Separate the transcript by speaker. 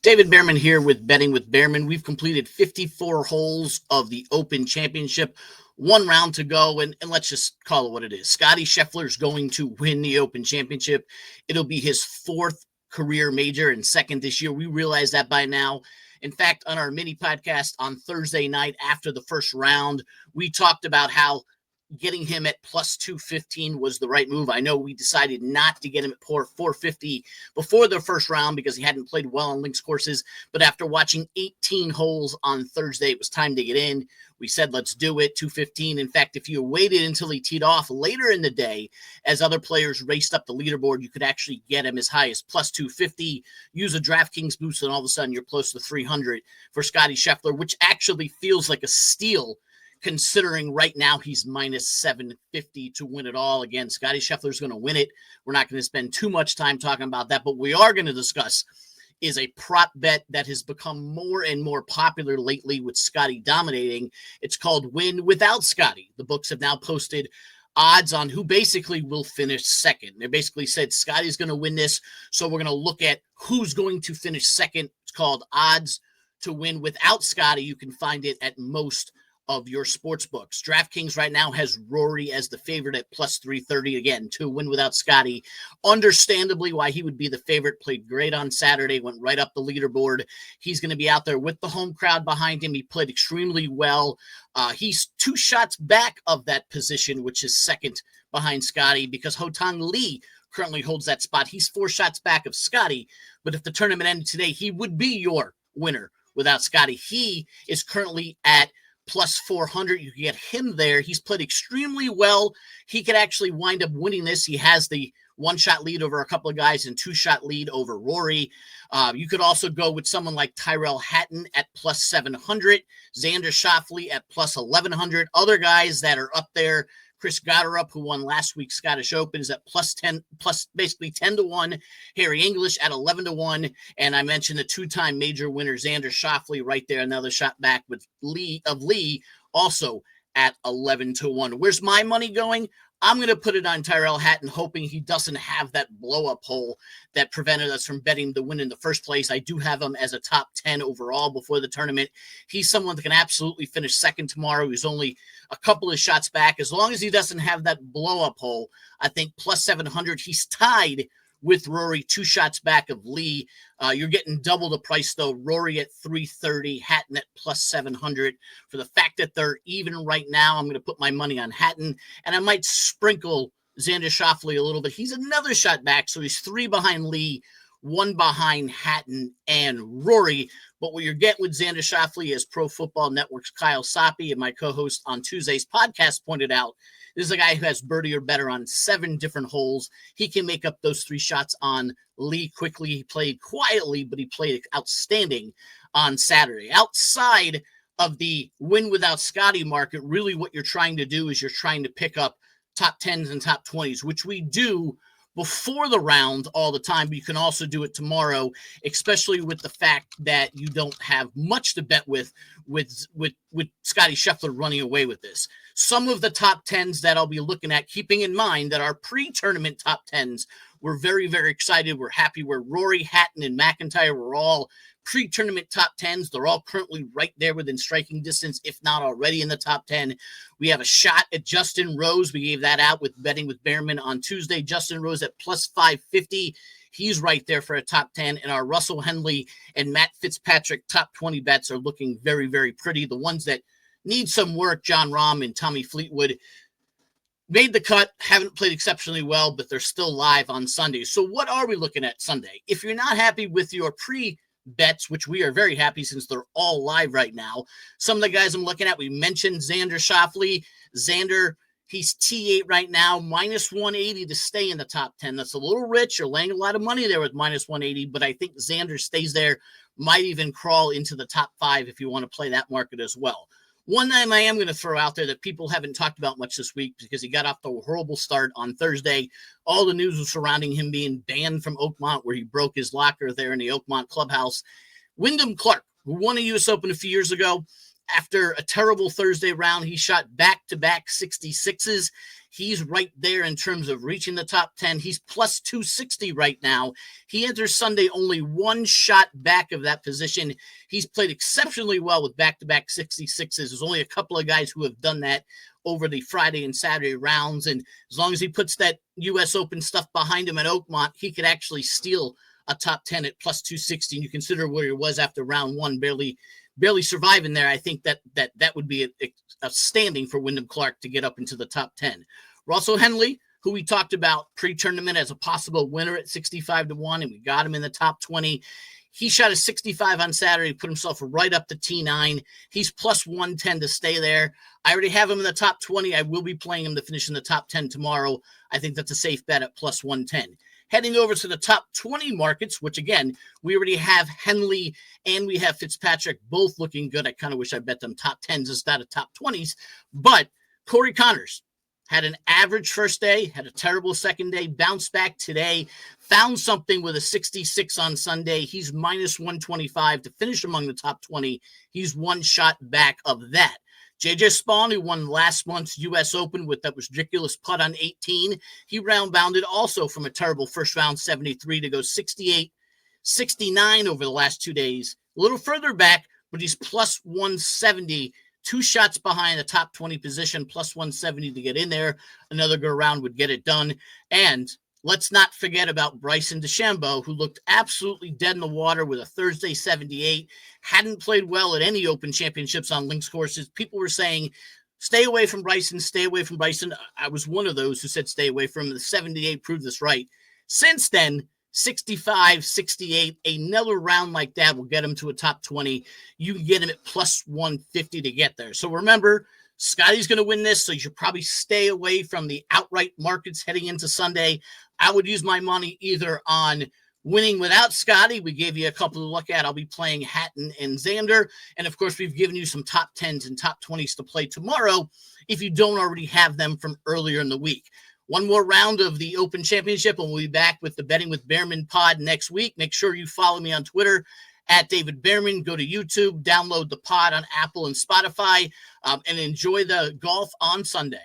Speaker 1: David Bearman here with Betting with Bearman. We've completed 54 holes of the Open Championship. One round to go, and let's just call it what it is. Scottie Scheffler is going to win the Open Championship. It'll be his fourth career major and second this year. We realize that by now. In fact, on our mini podcast on Thursday night after the first round, we talked about how getting him at plus 215 was the right move. I know we decided not to get him at 450 before the first round because he hadn't played well on links courses. But after watching 18 holes on Thursday, it was time to get in. We said, let's do it, 215. In fact, if you waited until he teed off later in the day, as other players raced up the leaderboard, you could actually get him as high as plus 250, use a DraftKings boost, and all of a sudden you're close to 300 for Scottie Scheffler, which actually feels like a steal considering right now he's minus 750 to win it all. Again, Scottie Scheffler's going to win it. We're not going to spend too much time talking about that, but we are going to discuss is a prop bet that has become more and more popular lately with Scottie dominating. It's called Win Without Scottie. The books have now posted odds on who basically will finish second. They basically said Scottie's going to win this, so we're going to look at who's going to finish second. It's called Odds to Win Without Scottie. You can find it at most of your sports books. DraftKings right now has Rory as the favorite at plus 330. Again, to win without Scottie. Understandably why he would be the favorite. Played great on Saturday, went right up the leaderboard. He's going to be out there with the home crowd behind him. He played extremely well. He's 2 shots back of that position, which is second behind Scottie because Ho-Tang Lee currently holds that spot. He's 4 shots back of Scottie, but if the tournament ended today, he would be your winner without Scottie. He is currently at plus 400. You can get him there. He's played extremely well. He could actually wind up winning this. He has the 1-shot lead over a couple of guys and 2-shot lead over Rory. You could also go with someone like Tyrrell Hatton at plus 700, Xander Schauffele at plus 1100. Other guys that are up there, Chris Gotterup, who won last week's Scottish Open, is at plus 10, plus basically 10 to 1. Harry English at 11 to 1. And I mentioned the 2-time major winner, Xander Schauffele, right there. Another shot back with Lee also at 11 to 1. Where's my money going? I'm going to put it on Tyrrell Hatton, hoping he doesn't have that blow-up hole that prevented us from betting the win in the first place. I do have him as a top 10 overall before the tournament. He's someone that can absolutely finish second tomorrow. He's only a couple of shots back. As long as he doesn't have that blow-up hole, I think plus 700. He's tied with Rory, 2 shots back of Lee. You're getting double the price, though. Rory at 330, Hatton at plus 700. For the fact that they're even right now, I'm going to put my money on Hatton, and I might sprinkle Xander Schauffele a little bit. He's another shot back, so he's 3 behind Lee, 1 behind Hatton and Rory. But what you're getting with Xander Schauffele, as Pro Football Network's Kyle Soppe and my co-host on Tuesday's podcast pointed out, this is a guy who has birdie or better on 7 different holes. He can make up those 3 shots on Lee quickly. He played quietly, but he played outstanding on Saturday. Outside of the win without Scottie market, really what you're trying to do is you're trying to pick up top 10s and top 20s, which we do before the round all the time, but you can also do it tomorrow, especially with the fact that you don't have much to bet with Scottie Scheffler running away with this. Some of the top 10s that I'll be looking at, keeping in mind that our pre-tournament top 10s, we're very, very excited. We're happy where Rory, Hatton, and McIntyre were all pre-tournament top 10s. They're all currently right there within striking distance, if not already in the top 10. We have a shot at Justin Rose. We gave that out with Betting with Bearman on Tuesday. Justin Rose at plus 550. He's right there for a top 10. And our Russell Henley and Matt Fitzpatrick top 20 bets are looking very, very pretty. The ones that need some work, John Rahm and Tommy Fleetwood, made the cut, haven't played exceptionally well, but they're still live on Sunday. So what are we looking at Sunday? If you're not happy with your pre-bets, which we are very happy since they're all live right now, some of the guys I'm looking at, we mentioned Xander Schauffele. Xander, he's T8 right now, minus 180 to stay in the top 10. That's a little rich. You're laying a lot of money there with minus 180, but I think Xander stays there, might even crawl into the top 5 if you want to play that market as well. One name I am going to throw out there that people haven't talked about much this week because he got off the horrible start on Thursday. All the news was surrounding him being banned from Oakmont, where he broke his locker there in the Oakmont clubhouse. Wyndham Clark, who won a U.S. Open a few years ago, After a terrible Thursday round, he shot back-to-back 66s. He's right there in terms of reaching the top 10. He's plus 260 right now. He enters Sunday only one shot back of that position. He's played exceptionally well with back-to-back 66s. There's only a couple of guys who have done that over the Friday and Saturday rounds. And as long as he puts that U.S. Open stuff behind him at Oakmont, he could actually steal a top 10 at plus 260. And you consider where he was after round one, barely surviving there. I think that would be a standing for Wyndham Clark to get up into the top 10. Russell Henley, who we talked about pre-tournament as a possible winner at 65-1, and we got him in the top 20. He shot a 65 on Saturday, put himself right up to T9. He's plus 110 to stay there. I already have him in the top 20. I will be playing him to finish in the top 10 tomorrow. I think that's a safe bet at plus 110. Heading over to the top 20 markets, which, again, we already have Henley and we have Fitzpatrick both looking good. I kind of wish I bet them top 10s instead of top 20s. But Corey Connors had an average first day, had a terrible second day, bounced back today, found something with a 66 on Sunday. He's minus 125 to finish among the top 20. He's one shot back of that. JJ Spawn, who won last month's U.S. Open with that ridiculous putt on 18, he round-bounded also from a terrible first round 73 to go 68, 69 over the last 2 days. A little further back, but he's plus 170, 2 shots behind the top 20 position, plus 170 to get in there. Another go around would get it done. And let's not forget about Bryson DeChambeau, who looked absolutely dead in the water with a Thursday 78, hadn't played well at any Open Championships on links courses. People were saying, stay away from Bryson, stay away from Bryson. I was one of those who said stay away from him. The 78 proved this right. Since then, 65, 68, another round like that will get him to a top 20. You can get him at plus 150 to get there. So remember, Scottie's going to win this, so you should probably stay away from the outright markets heading into Sunday. I would use my money either on winning without Scottie. We gave you a couple to look at. I'll be playing Hatton and Xander. And, of course, we've given you some top 10s and top 20s to play tomorrow if you don't already have them from earlier in the week. One more round of the Open Championship, and we'll be back with the Betting with Bearman pod next week. Make sure you follow me on Twitter at David Bearman. Go to YouTube, download the pod on Apple and Spotify, and enjoy the golf on Sunday.